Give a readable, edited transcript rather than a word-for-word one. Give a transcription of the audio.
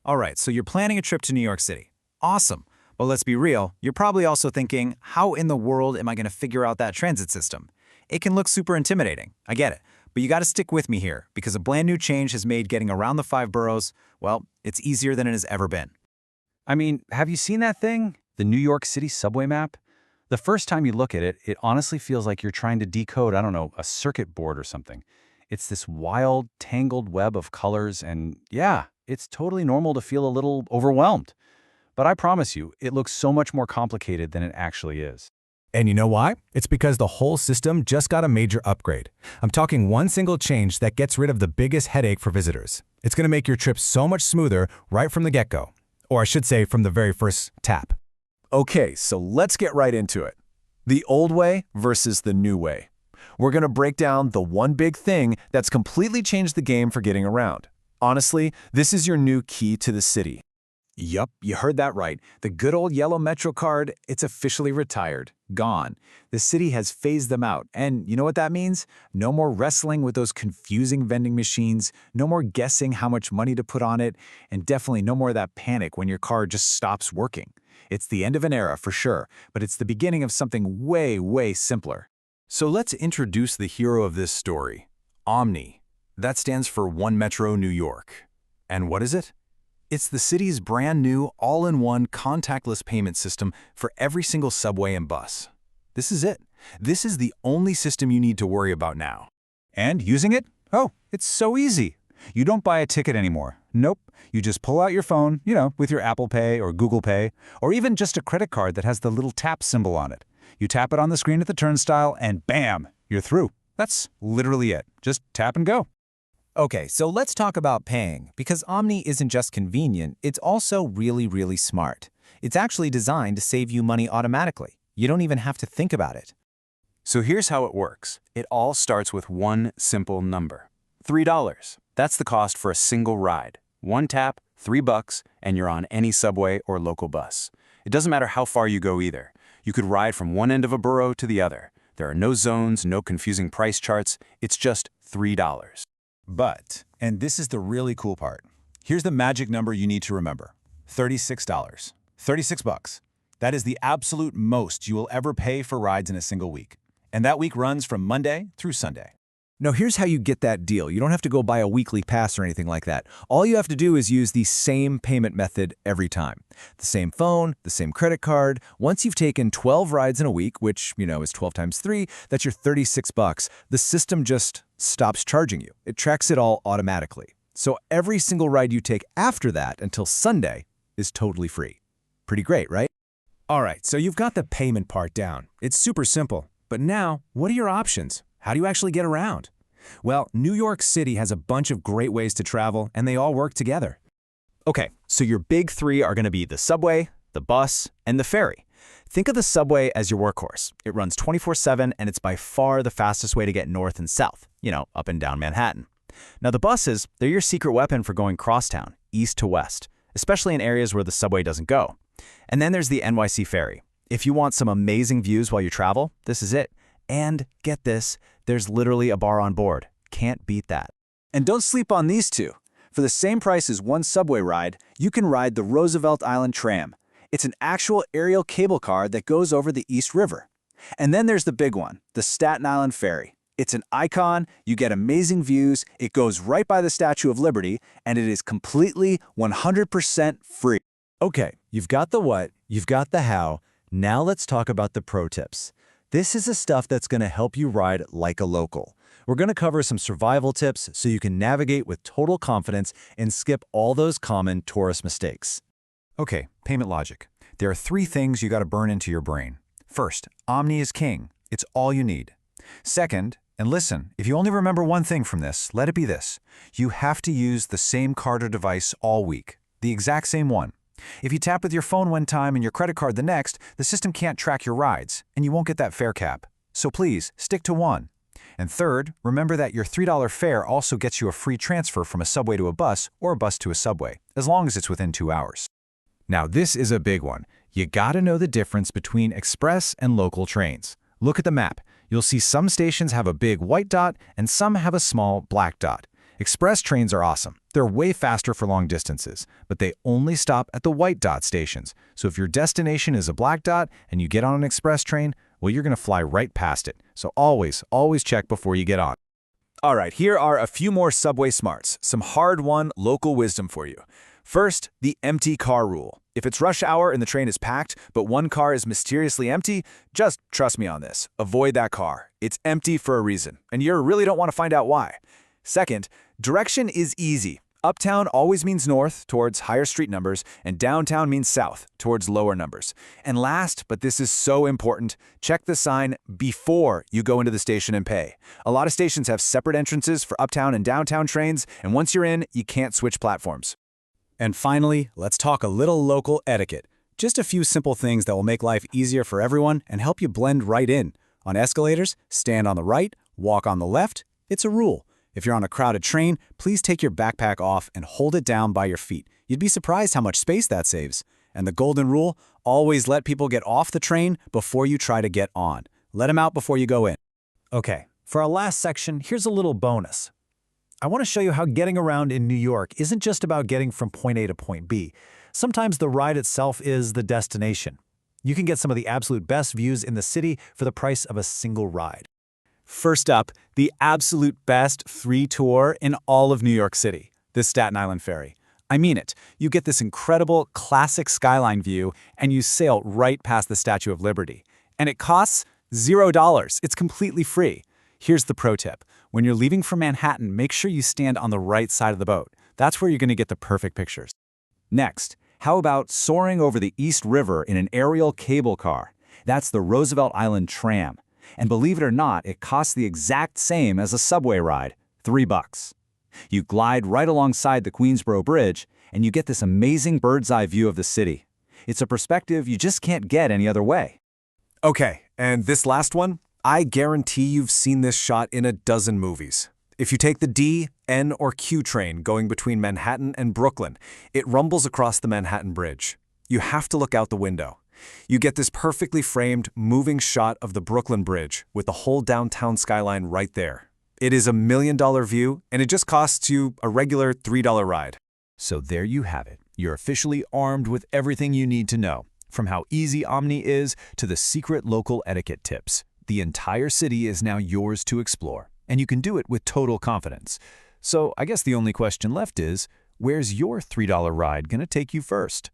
All right, so you're planning a trip to New York City. Awesome. But let's be real, you're probably also thinking, how in the world am I going to figure out that transit system? It can look super intimidating. I get it. But you got to stick with me here, because a brand new change has made getting around the 5 boroughs, well, it's easier than it has ever been. I mean, have you seen that thing? The New York City subway map? The first time you look at it, it honestly feels like you're trying to decode, I don't know, a circuit board or something. It's this wild, tangled web of colors, and yeah, it's totally normal to feel a little overwhelmed. But I promise you, it looks so much more complicated than it actually is. And you know why? It's because the whole system just got a major upgrade. I'm talking one single change that gets rid of the biggest headache for visitors. It's going to make your trip so much smoother right from the get-go. Or I should say from the very first tap. Okay, so let's get right into it. The old way versus the new way. We're going to break down the one big thing that's completely changed the game for getting around. Honestly, this is your new key to the city. Yup, you heard that right. The good old yellow MetroCard, it's officially retired. Gone. The city has phased them out. And you know what that means? No more wrestling with those confusing vending machines, no more guessing how much money to put on it, and definitely no more of that panic when your card just stops working. It's the end of an era for sure, but it's the beginning of something way, way simpler. So let's introduce the hero of this story, OMNY. That stands for One Metro New York. And what is it? It's the city's brand new, all-in-one contactless payment system for every single subway and bus. This is it. This is the only system you need to worry about now. And using it? Oh, it's so easy. You don't buy a ticket anymore. Nope. You just pull out your phone, with your Apple Pay or Google Pay, or even just a credit card that has the little tap symbol on it. You tap it on the screen at the turnstile, and bam, you're through. That's literally it. Just tap and go. Okay, so let's talk about paying, because OMNY isn't just convenient, it's also really, really smart. It's actually designed to save you money automatically. You don't even have to think about it. So here's how it works. It all starts with one simple number. $3. That's the cost for a single ride. One tap, $3, and you're on any subway or local bus. It doesn't matter how far you go either. You could ride from one end of a borough to the other. There are no zones, no confusing price charts. It's just $3. But, and this is the really cool part, here's the magic number you need to remember. $36. $36. That is the absolute most you will ever pay for rides in a single week. And that week runs from Monday through Sunday. Now here's how you get that deal. You don't have to go buy a weekly pass or anything like that. All you have to do is use the same payment method every time. The same phone, the same credit card. Once you've taken 12 rides in a week, which, is 12 times 3, that's your $36. The system just stops charging you. It tracks it all automatically. So every single ride you take after that until Sunday is totally free. Pretty great, right? All right, so you've got the payment part down. It's super simple. But now, what are your options? How do you actually get around? Well, New York City has a bunch of great ways to travel, and they all work together. Okay, so your big three are going to be the subway, the bus, and the ferry. Think of the subway as your workhorse. It runs 24/7, and it's by far the fastest way to get north and south, up and down Manhattan. Now the buses, they're your secret weapon for going crosstown, east to west, especially in areas where the subway doesn't go. And then there's the NYC Ferry. If you want some amazing views while you travel, this is it. And get this, there's literally a bar on board. Can't beat that. And don't sleep on these two. For the same price as one subway ride, you can ride the Roosevelt Island Tram. It's an actual aerial cable car that goes over the East River. And then there's the big one, the Staten Island Ferry. It's an icon, you get amazing views, it goes right by the Statue of Liberty, and it is completely 100% free. Okay, you've got the what, you've got the how. Now let's talk about the pro tips. This is the stuff that's going to help you ride like a local. We're going to cover some survival tips so you can navigate with total confidence and skip all those common tourist mistakes. Okay, payment logic. There are 3 things you got to burn into your brain. First, OMNY is king. It's all you need. Second, and listen, if you only remember one thing from this, let it be this. You have to use the same card or device all week, the exact same one. If you tap with your phone one time and your credit card the next, the system can't track your rides, and you won't get that fare cap. So please, stick to one. And third, remember that your $3 fare also gets you a free transfer from a subway to a bus or a bus to a subway, as long as it's within 2 hours. Now this is a big one. You gotta know the difference between express and local trains. Look at the map. You'll see some stations have a big white dot and some have a small black dot. Express trains are awesome. They're way faster for long distances, but they only stop at the white dot stations. So if your destination is a black dot and you get on an express train, well, you're going to fly right past it. So always check before you get on. All right, here are a few more subway smarts, some hard-won local wisdom for you. First, the empty car rule. If it's rush hour and the train is packed, but one car is mysteriously empty, just trust me on this. Avoid that car. It's empty for a reason, and you really don't want to find out why. Second, direction is easy. Uptown always means north, towards higher street numbers, and downtown means south, towards lower numbers. And last, but this is so important, check the sign before you go into the station and pay. A lot of stations have separate entrances for uptown and downtown trains, and once you're in, you can't switch platforms. And finally, let's talk a little local etiquette. Just a few simple things that will make life easier for everyone and help you blend right in. On escalators, stand on the right, walk on the left. It's a rule. If you're on a crowded train, please take your backpack off and hold it down by your feet. You'd be surprised how much space that saves. And the golden rule, always let people get off the train before you try to get on. Let them out before you go in. Okay, for our last section, here's a little bonus. I want to show you how getting around in New York isn't just about getting from point A to point B. Sometimes the ride itself is the destination. You can get some of the absolute best views in the city for the price of a single ride. First up, the absolute best free tour in all of New York City, the Staten Island Ferry. I mean it. You get this incredible classic skyline view and you sail right past the Statue of Liberty. And it costs $0. It's completely free. Here's the pro tip. When you're leaving from Manhattan, make sure you stand on the right side of the boat. That's where you're going to get the perfect pictures. Next, how about soaring over the East River in an aerial cable car? That's the Roosevelt Island Tram. And believe it or not, it costs the exact same as a subway ride, $3. You glide right alongside the Queensboro Bridge, and you get this amazing bird's-eye view of the city. It's a perspective you just can't get any other way. Okay, and this last one? I guarantee you've seen this shot in a dozen movies. If you take the D, N, or Q train going between Manhattan and Brooklyn, it rumbles across the Manhattan Bridge. You have to look out the window. You get this perfectly framed, moving shot of the Brooklyn Bridge with the whole downtown skyline right there. It is $1 million view, and it just costs you a regular $3 ride. So there you have it. You're officially armed with everything you need to know, from how easy Omni is to the secret local etiquette tips. The entire city is now yours to explore, and you can do it with total confidence. So I guess the only question left is, where's your $3 ride gonna take you first?